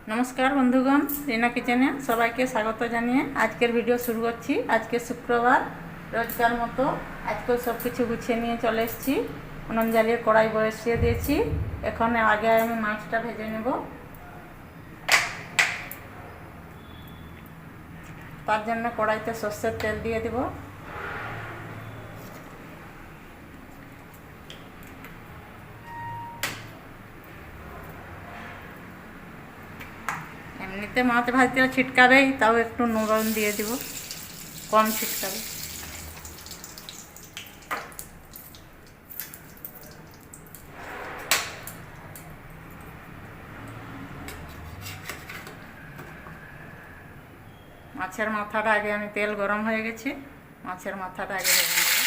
नमस्कार बंधुगण, रीना किचेने सबाइके स्वागत जानिए आजकेर भिडियो शुरू करছি। আজকে শুক্রবার, রোজকার মতো আজকেও সব কিছু গুছিয়ে নিয়ে চলে এসেছি। উনুন জ্বালিয়ে কড়াই বসিয়ে দিয়েছি। এখানে আগে আমি মাছটা ভেজে নেব। তার জন্য কড়াইতে সরষের তেল দিয়ে দেব। এমনিতে মাছ ভাজতে ছিটকাবেই, তাও একটু নুন দিয়ে দিব, কম ছিটকাবে। মাছের মাথাটা আগে আমি তেল গরম হয়ে গেছে, মাছের মাথাটা আগে ভেজে নেব।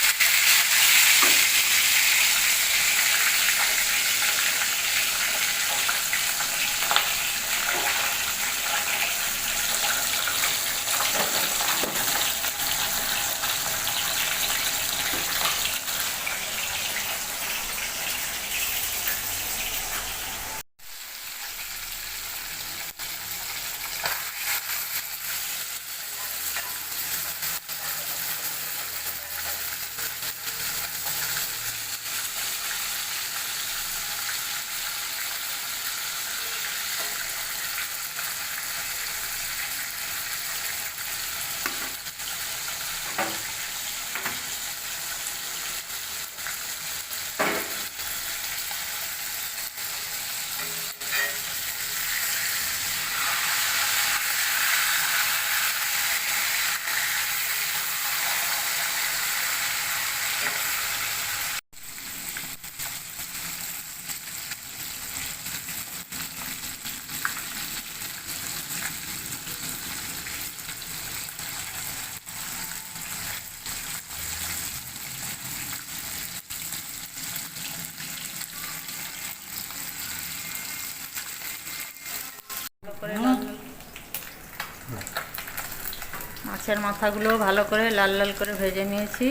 মাছের মাথাগুলো ভালো করে লাল লাল করে ভেজে নিয়েছি,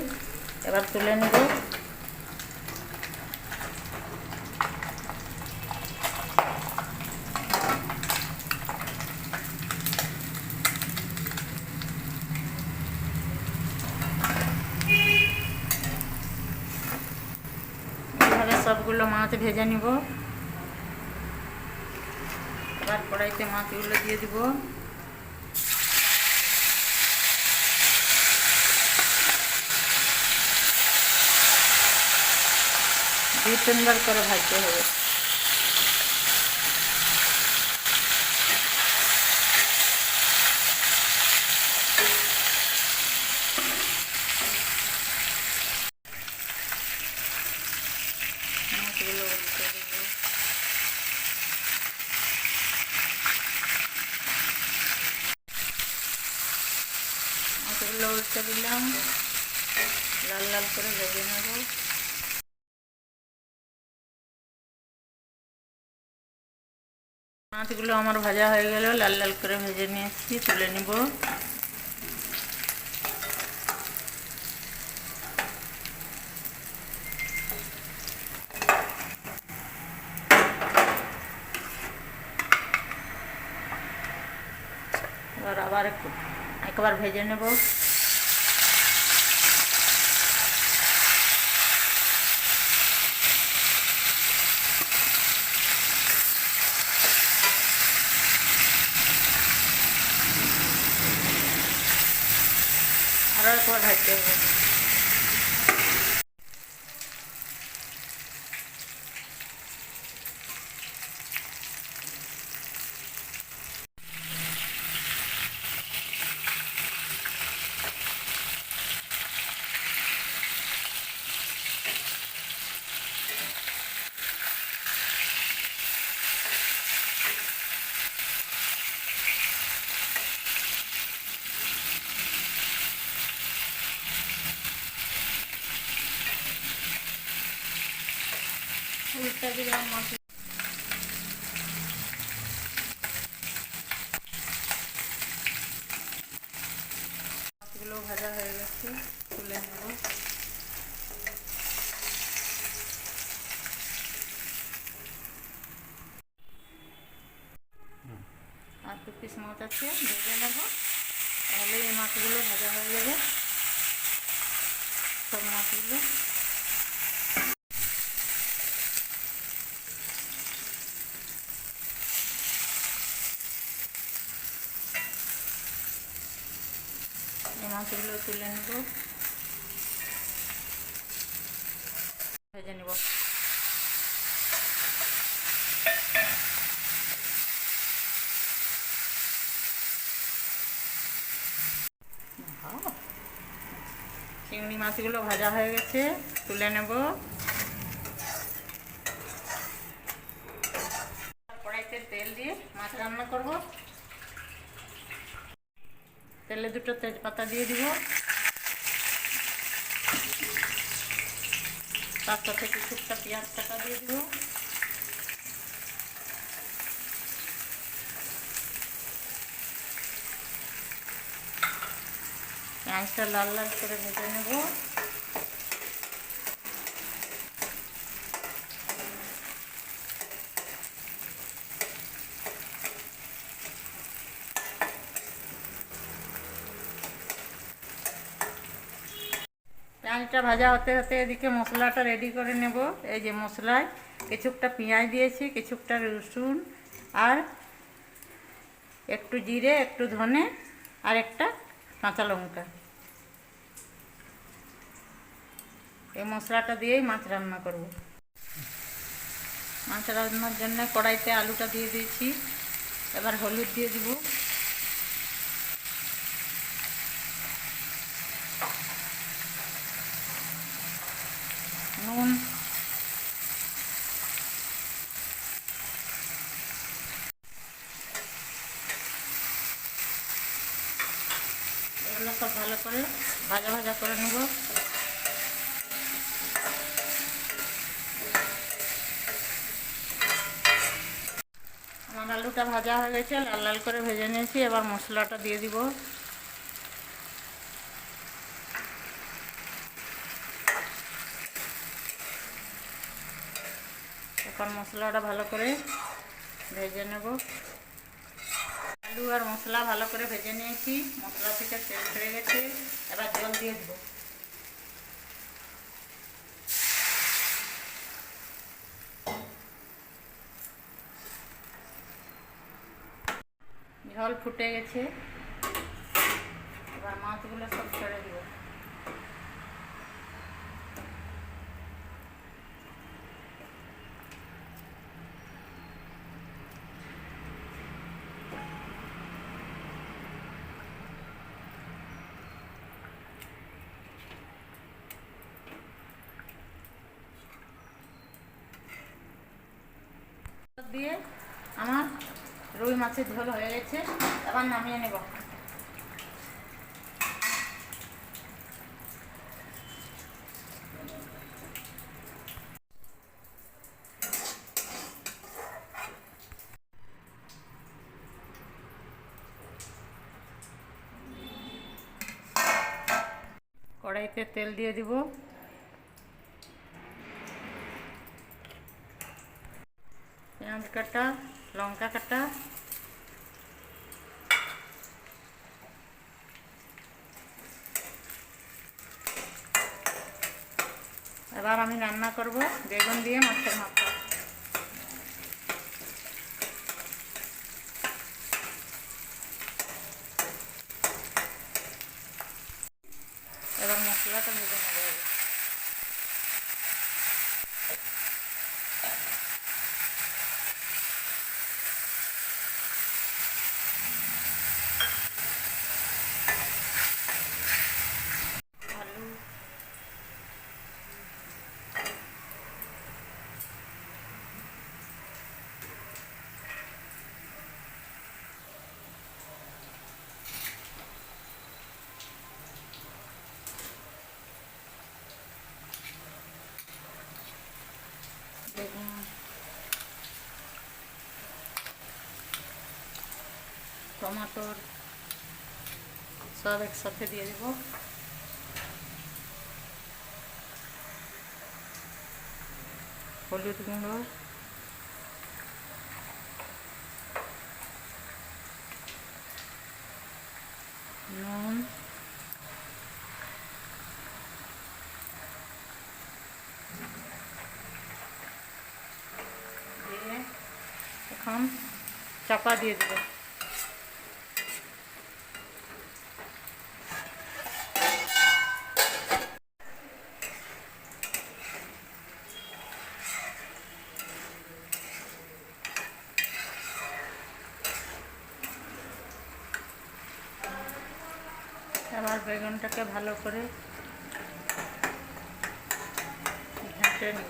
এবার তুলে নেব। এইভাবে সবগুলো মাছ ভেজে নিব। এবার কড়াইতে মাছগুলো দিয়ে দিব। দুই তিনবার করে ভাজতে হবে। মাছগুলো উল্টে দেব। মাছগুলো উল্টে দিলাম, লাল লাল করে ভেজে নেব। মাছগুলো আমার ভাজা হয়ে গেল, লাল লাল করে ভেজে নিয়েছি, তুলে নিব। এবার আবার একবার ভেজে নেব। আরও একবার ভাজতে হবে। উল্টে দিলাম। মাছগুলো ভাজা হয়ে গেছে, তুলে নেব। দু পিস মাছ আছে, ভেজে নেব, তাহলে এই মাছগুলো ভাজা হয়ে যাবে। সব মাছগুলো এই মাছগুলো তুলে নেব, ভেজে নেব। চিংড়ি মাছগুলো ভাজা হয়ে গেছে, তুলে নেব। কড়াইতে তেল দিয়ে মাছ রান্না করব। তেলে দুটো তেজপাতা দিয়ে দিব, তার সাথে কিছুটা পেঁয়াজ কাটা দিয়ে দিব। পেঁয়াজটা লাল লাল করে ভেজে নেব। পেঁয়াজটা ভাজা হতে হতে এদিকে মশলাটা রেডি করে নেব। এই যে মশলায় কিছুটা পেঁয়াজ দিয়েছি, কিছুটা রসুন, আর একটু জিরে, একটু ধনে, আর একটা কাঁচা লঙ্কা। এই মশলাটা দিয়েই মাছ রান্না করব। মাছ রান্নার জন্য কড়াইতে আলুটা দিয়ে দিয়েছি। এবার হলুদ দিয়ে দিব, নুন, এগুলো সব ভালো করে ভাজা ভাজা করে নেব। আমার আলুটা ভাজা হয়ে গেছে, লাল লাল করে ভেজে নিয়েছি। এবার মশলাটা দিয়ে দিব। এখন মশলাটা ভালো করে ভেজে নেব। আলু আর মশলা ভালো করে ভেজে নিয়েছি, মশলা থেকে তেল ছেড়ে গেছে। এবার জল দিয়ে দেবো। ঝোল ফুটে গেছে, এবার মাছগুলো সব ছেড়ে দিব। দিয়ে আমার রুই মাছের ঝোল হয়ে গেছে, এবার নামিয়ে নেব। কড়াইতে তেল দিয়ে দিব, পেঁয়াজ কাটা, লঙ্কা কাটা, এবার আমি রান্না করব বেগুন দিয়ে মাছের মাথা। এবার মশলাটা ভেজে নেব। আলু, বেগুন, টমাটোর সব একসাথে দিয়ে দেব। হলুদ গুঁড়ো, নুন, দিয়ে এখন চাপা দিয়ে দেবো। এবার বেগুনটাকে ভালো করে ঘেঁটে নেব।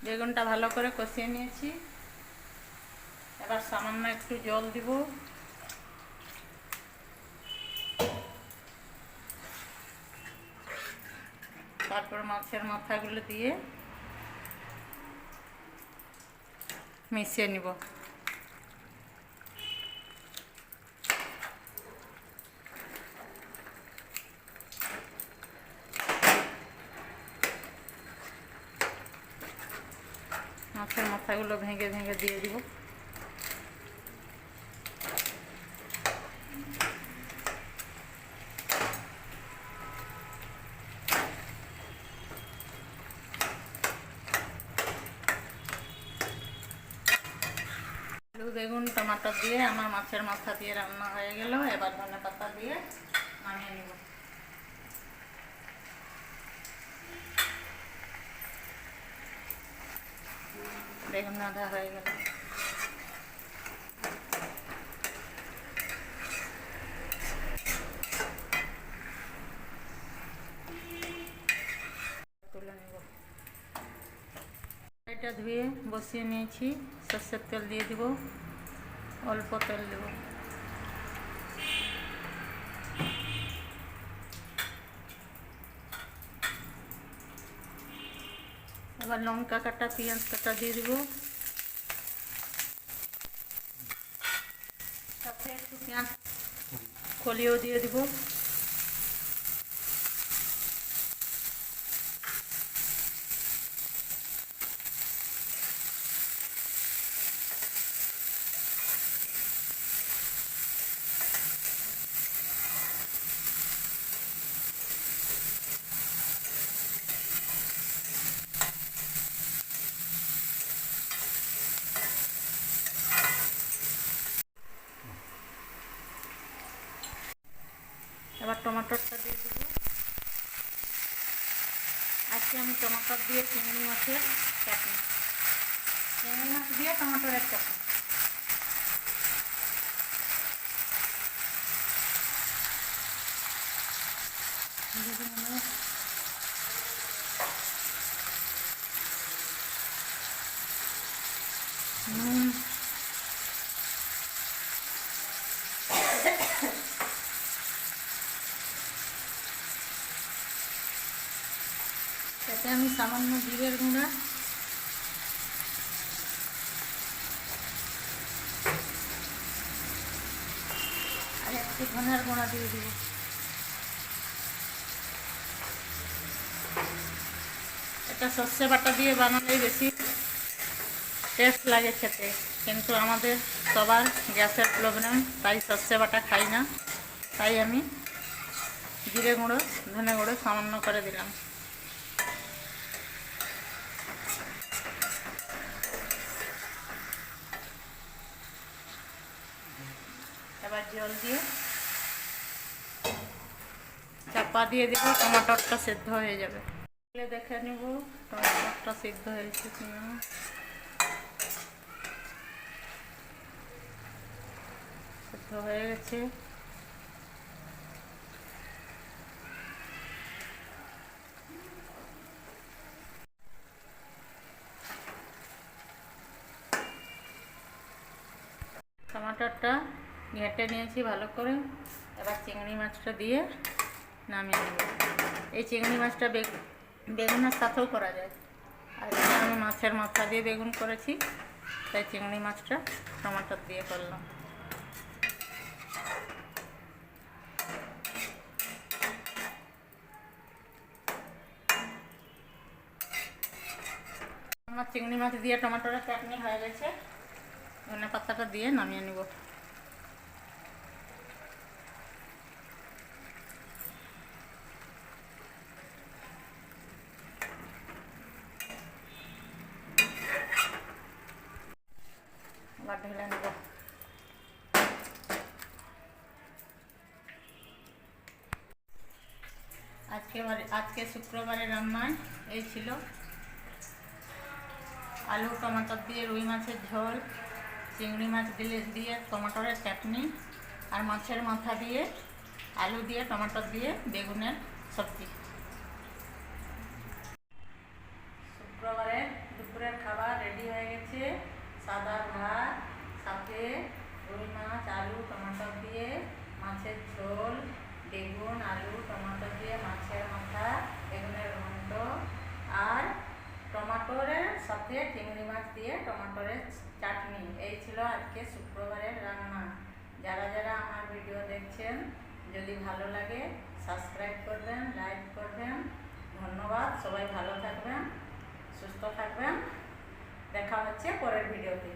বেগুনটা ভালো করে কষিয়ে নিয়েছি। এবার সামান্য একটু জল দিব। তারপর মাছের মাথাগুলো দিয়ে মিশিয়ে নিব। মাছের মাথাগুলো ভেঙে ভেঙে দিয়ে দিব। আলু, বেগুন, টমাটো দিয়ে আমার মাছের মাথা দিয়ে রান্না হয়ে গেল। এবার ধনেপাতা দিয়ে নামিয়ে নিব। বেগুন রান্না হয়ে গেল। তুলে নেব। এটা ধুয়ে বসিয়ে নিয়েছি। সর্ষের তেল দিয়ে দিব, অল্প তেল দেব। এবার লঙ্কা কাটা, পেঁয়াজ কাটা দিয়ে দিব। সাথে একটু পেঁয়াজ কলিও দিয়ে দিব। এবার টমাটোরটা দিয়ে দেব। আজকে আমি টমাটোর দিয়ে চিংড়ি মাছের চাটনি, চিংড়ি মাছ দিয়ে টমাটোরের চাটনি। নুন, তাতে আমি সামান্য জিরের গুঁড়া, আর একটু ধনের গুঁড়া দিয়ে দিব। এটা সর্ষে বাটা দিয়ে বানালে বেশি টেস্ট লাগে খেতে, কিন্তু আমাদের সবার গ্যাসের প্রবলেম, তাই সর্ষে বাটা খাই না। তাই আমি জিরে গুঁড়ো, ধনে গুঁড়ো সামান্য করে দিলাম। এবার জল দিয়ে চাপা দিয়ে দিব। টমাটোরটা সেদ্ধ হয়ে যাবে। দেখে নেব টমাটোরটা সেদ্ধ হয়েছে কিনা। সেদ্ধ হয়ে গেছে। টমাটোরটা ঘেঁটে নিয়েছি ভালো করে। এবার চিংড়ি মাছটা দিয়ে নামিয়ে নেব। এই চিংড়ি মাছটা বেগুনের সাথেও করা যায়। আজকে আমি মাছের মাথা দিয়ে বেগুন করেছি, তাই চিংড়ি মাছটা টমাটো দিয়ে করলাম। আমার চিংড়ি মাছ দিয়ে টমেটোর চাটনি হয়ে গেছে, ধনে পাতাটা দিয়ে নামিয়ে নিব। এবার ঢেলে নেব। আজকে শুক্রবারের রান্নায় এই ছিল আলু টমাটো দিয়ে রুই মাছের ঝোল, চিংড়ি মাছ দিয়ে টমাটোরের চাটনি, আর মাছের মাথা দিয়ে আলু দিয়ে টমাটো দিয়ে বেগুনের সবজি। শুক্রবারের দুপুরের খাবার রেডি হয়ে গেছে। সাদা ভাত, সাথে রুই মাছ আলু টমাটো দিয়ে মাছের ঝোল, বেগুন আলু টমাটো দিয়ে মাছের মাথা, বেগুনের ঘন্ট, আর টমাটোরের সাথে চিংড়ি মাছ দিয়ে টমাটোরের চাটনি। এই ছিল আজকে শুক্রবারের রান্না। যারা যারা আমার ভিডিও দেখছেন, যদি ভালো লাগে সাবস্ক্রাইব করবেন, লাইক করবেন। ধন্যবাদ। সবাই ভালো থাকবেন, সুস্থ থাকবেন। দেখা হচ্ছে পরের ভিডিওতে।